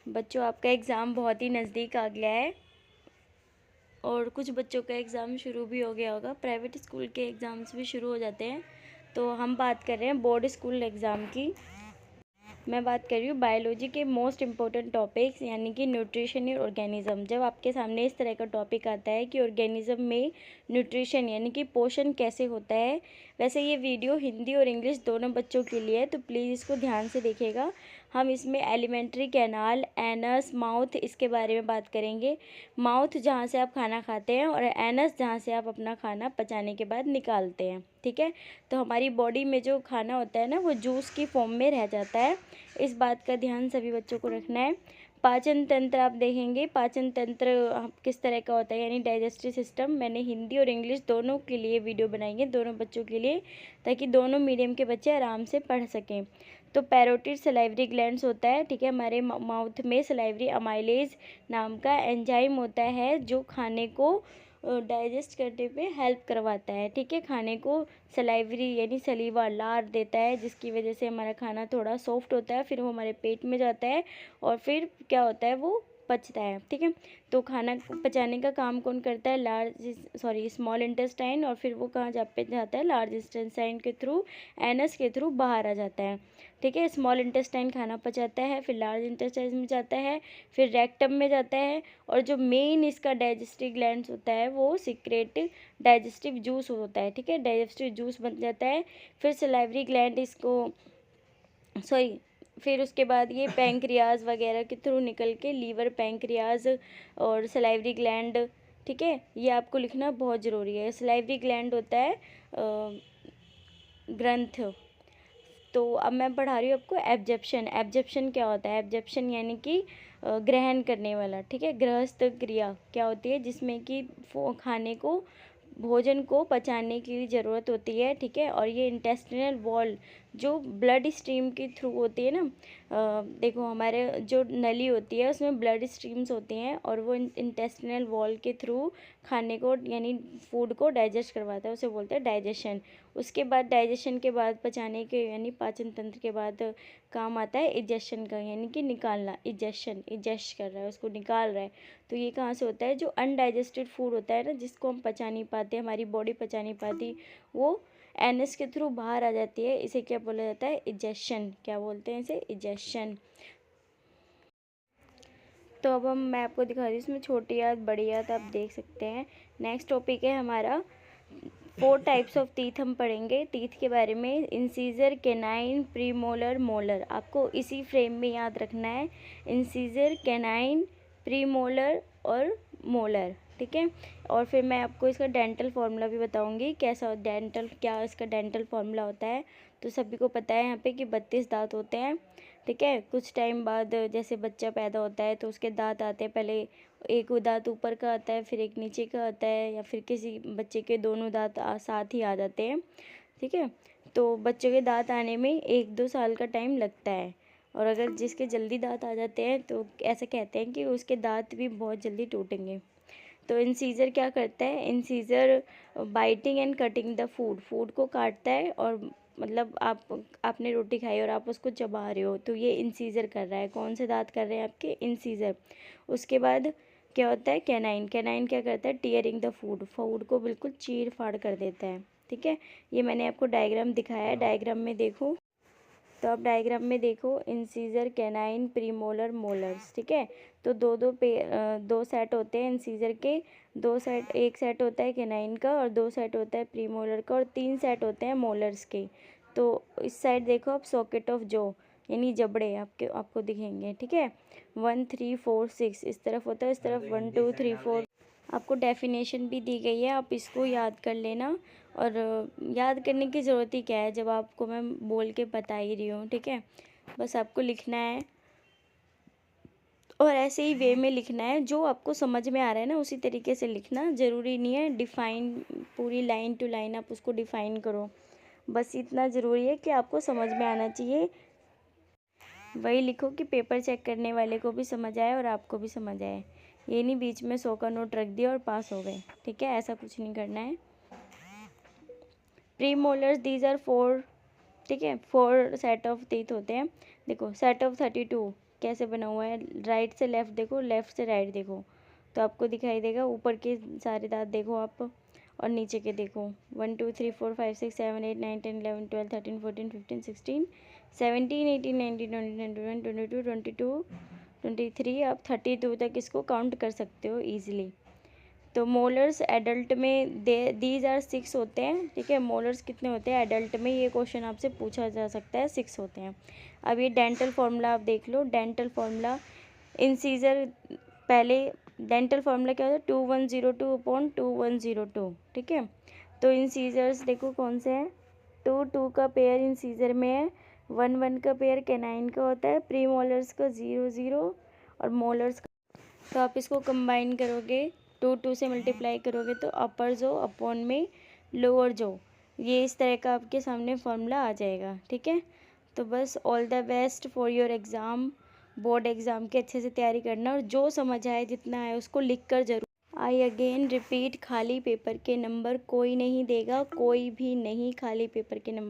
बच्चों, आपका एग्ज़ाम बहुत ही नज़दीक आ गया है और कुछ बच्चों का एग्ज़ाम शुरू भी हो गया होगा। प्राइवेट स्कूल के एग्ज़ाम्स भी शुरू हो जाते हैं। तो हम बात कर रहे हैं बोर्ड स्कूल एग्ज़ाम की। मैं बात कर रही हूँ बायोलॉजी के मोस्ट इम्पोर्टेंट टॉपिक्स, यानी कि न्यूट्रिशन और ऑर्गेनिज्म। जब आपके सामने इस तरह का टॉपिक आता है कि ऑर्गेनिज्म में न्यूट्रिशन यानी कि पोषण कैसे होता है। वैसे ये वीडियो हिंदी और इंग्लिश दोनों बच्चों के लिए है, तो प्लीज़ इसको ध्यान से देखिएगा। हम इसमें एलिमेंट्री कैनाल, एनस, माउथ इसके बारे में बात करेंगे। माउथ जहाँ से आप खाना खाते हैं और एनस जहाँ से आप अपना खाना पचाने के बाद निकालते हैं, ठीक है। तो हमारी बॉडी में जो खाना होता है ना, वो जूस की फॉर्म में रह जाता है। इस बात का ध्यान सभी बच्चों को रखना है। पाचन तंत्र आप देखेंगे, पाचन तंत्र किस तरह का होता है, यानी डाइजेस्टिव सिस्टम। मैंने हिंदी और इंग्लिश दोनों के लिए वीडियो बनाई है, दोनों बच्चों के लिए, ताकि दोनों मीडियम के बच्चे आराम से पढ़ सकें। तो पैरोटिड सलाइवरी ग्लैंड्स होता है, ठीक है। हमारे माउथ में सलाइवरी अमाइलेज नाम का एंजाइम होता है जो खाने को डाइजेस्ट करने पे हेल्प करवाता है, ठीक है। खाने को सलाइवरी यानी सलीवा लार देता है, जिसकी वजह से हमारा खाना थोड़ा सॉफ्ट होता है, फिर वो हमारे पेट में जाता है और फिर क्या होता है, वो पचता है, ठीक है। तो खाना पचाने का काम कौन करता है, स्मॉल इंटेस्टाइन, और फिर वो कहाँ जाता है, लार्ज इंटेस्टाइन के थ्रू, एनस के थ्रू बाहर आ जाता है, ठीक है। स्मॉल इंटेस्टाइन खाना पचाता है, फिर लार्ज इंटेस्टाइन में जाता है, फिर रेक्टम में जाता है, और जो मेन इसका डाइजेस्टिव ग्लैंड्स होता है वो सीक्रेट डाइजेस्टिव जूस होता है, ठीक है। डाइजेस्टिव जूस बन जाता है, फिर सलाइवरी ग्लैंड इसको फिर उसके बाद ये पैंक्रियाज वगैरह के थ्रू निकल के लीवर, पैंक्रियाज और सलाइवरी ग्लैंड, ठीक है। ये आपको लिखना बहुत ज़रूरी है। सलाइवरी ग्लैंड होता है ग्रंथ। तो अब मैं पढ़ा रही हूँ आपको एब्जॉर्प्शन। एब्जॉर्प्शन क्या होता है, एब्जॉर्प्शन यानी कि ग्रहण करने वाला, ठीक है। गृहस्थ क्रिया क्या होती है, जिसमें कि खाने को, भोजन को पचाने की ज़रूरत होती है, ठीक है। और ये इंटेस्टिनल वॉल जो ब्लड स्ट्रीम के थ्रू होती है ना, देखो हमारे जो नली होती है उसमें ब्लड स्ट्रीम्स होती हैं, और वो इंटेस्टिनल वॉल के थ्रू खाने को यानी फूड को डाइजेस्ट करवाता है, उसे बोलते हैं डाइजेशन। उसके बाद डाइजेशन के बाद पचाने के यानी पाचन तंत्र के बाद काम आता है इजेशन का, यानी कि निकालना। इजेस्ट कर रहा है, उसको निकाल रहा है। तो ये कहाँ से होता है, जो अनडाइजेस्टेड फूड होता है ना, जिसको हम पचा नहीं पाते, हमारी बॉडी पचा नहीं पाती, वो एनएस के थ्रू बाहर आ जाती है। इसे क्या बोला जाता है, इजेशन। क्या बोलते हैं इसे, इजेशन। तो अब मैं आपको दिखा रही हूँ इसमें छोटी याद बड़ी याद, आप देख सकते हैं। नेक्स्ट टॉपिक है हमारा 4 टाइप्स ऑफ टीथ। हम पढ़ेंगे टीथ के बारे में, इंसीजर, कैनाइन, प्रीमोलर, मोलर। आपको इसी फ्रेम में याद रखना है, इंसीजर, कैनाइन, प्रीमोलर और मोलर, ठीक है। और फिर मैं आपको इसका डेंटल फार्मूला भी बताऊंगी, कैसा क्या इसका डेंटल फार्मूला होता है। तो सभी को पता है यहाँ पे कि 32 दांत होते हैं, ठीक है। कुछ टाइम बाद जैसे बच्चा पैदा होता है तो उसके दांत आते हैं, पहले एक दांत ऊपर का आता है, फिर एक नीचे का आता है, या फिर किसी बच्चे के दोनों दांत साथ ही आ जाते हैं, ठीक है। तो बच्चों के दांत आने में 1-2 साल का टाइम लगता है, और अगर जिसके जल्दी दांत आ जाते हैं तो ऐसा कहते हैं कि उसके दांत भी बहुत जल्दी टूटेंगे। तो इंसीजर क्या करता है, incisor biting and cutting the food को काटता है, और मतलब आपने रोटी खाई और आप उसको चबा रहे हो, तो ये इंसीजर कर रहा है। कौन से दांत कर रहे हैं आपके, इंसीजर। उसके बाद क्या होता है, कैनाइन। कैनाइन क्या करता है, टीयरिंग द फूड को बिल्कुल चीर फाड़ कर देता है, ठीक है। ये मैंने आपको डायग्राम दिखाया है, डायग्राम में देखो। तो आप डायग्राम में देखो, इंसीजर, कैनाइन, प्रीमोलर, मोलर्स, ठीक है। तो दो सेट होते हैं इंसीजर के, एक सेट होता है कैनाइन का, और 2 सेट होता है प्रीमोलर का, और 3 सेट होते हैं मोलर्स के। तो इस साइड देखो आप, सॉकेट ऑफ जॉ यानी जबड़े आपको दिखेंगे, ठीक है। 1 3 4 6 इस तरफ होता है, इस तरफ 1 2 3 4। आपको डेफिनेशन भी दी गई है, आप इसको याद कर लेना। और याद करने की ज़रूरत ही क्या है, जब आपको मैं बोल के बता ही रही हूँ, ठीक है। बस आपको लिखना है, और ऐसे ही वे में लिखना है, जो आपको समझ में आ रहा है ना उसी तरीके से लिखना। ज़रूरी नहीं है डिफ़ाइन पूरी लाइन टू लाइन आप उसको डिफ़ाइन करो, बस इतना ज़रूरी है कि आपको समझ में आना चाहिए। वही लिखो कि पेपर चेक करने वाले को भी समझ आए और आपको भी समझ आए। ये नहीं बीच में 100 का नोट रख दिया और पास हो गए, ठीक है, ऐसा कुछ नहीं करना है। प्री मोलर्स, दीज आर 4, ठीक है, 4 सेट ऑफ टीथ होते हैं। देखो सेट ऑफ 32, कैसे बना हुआ है, राइट से लेफ़्ट देखो, लेफ़्ट से राइट देखो, तो आपको दिखाई देगा। ऊपर के सारे दाँत देखो आप और नीचे के देखो। 1 2 3 4 5 6 7 8 9 10 11 12 13 14 15 16 17 18 19 20 21 22 22 23 आप 32 तक इसको काउंट कर सकते हो ईजिली। तो मोलर्स एडल्ट में दीज आर 6 होते हैं, ठीक है। मोलर्स कितने होते हैं एडल्ट में, ये क्वेश्चन आपसे पूछा जा सकता है, 6 होते हैं। अब ये डेंटल फार्मूला आप देख लो। डेंटल फार्मूला इंसीजर, पहले डेंटल फार्मूला क्या होता है, 2102/2102, ठीक है। तो इंसीजर्स देखो कौन से हैं, 2 का पेयर इंसीजर में है, 1 का पेयर कैनाइन का होता है, प्री मोलर्स का 0 और मोलर्स का। तो आप इसको कंबाइन करोगे, 2 से मल्टीप्लाई करोगे तो अपर जो अपॉन में लोअर जो, ये इस तरह का आपके सामने फॉर्मूला आ जाएगा, ठीक है। तो बस all the best for your exam, board exam की अच्छे से तैयारी करना, और जो समझ आए जितना आए उसको लिख कर जरूर। आई अगेन रिपीट, खाली पेपर के नंबर कोई नहीं देगा, कोई भी नहीं खाली पेपर के नंबर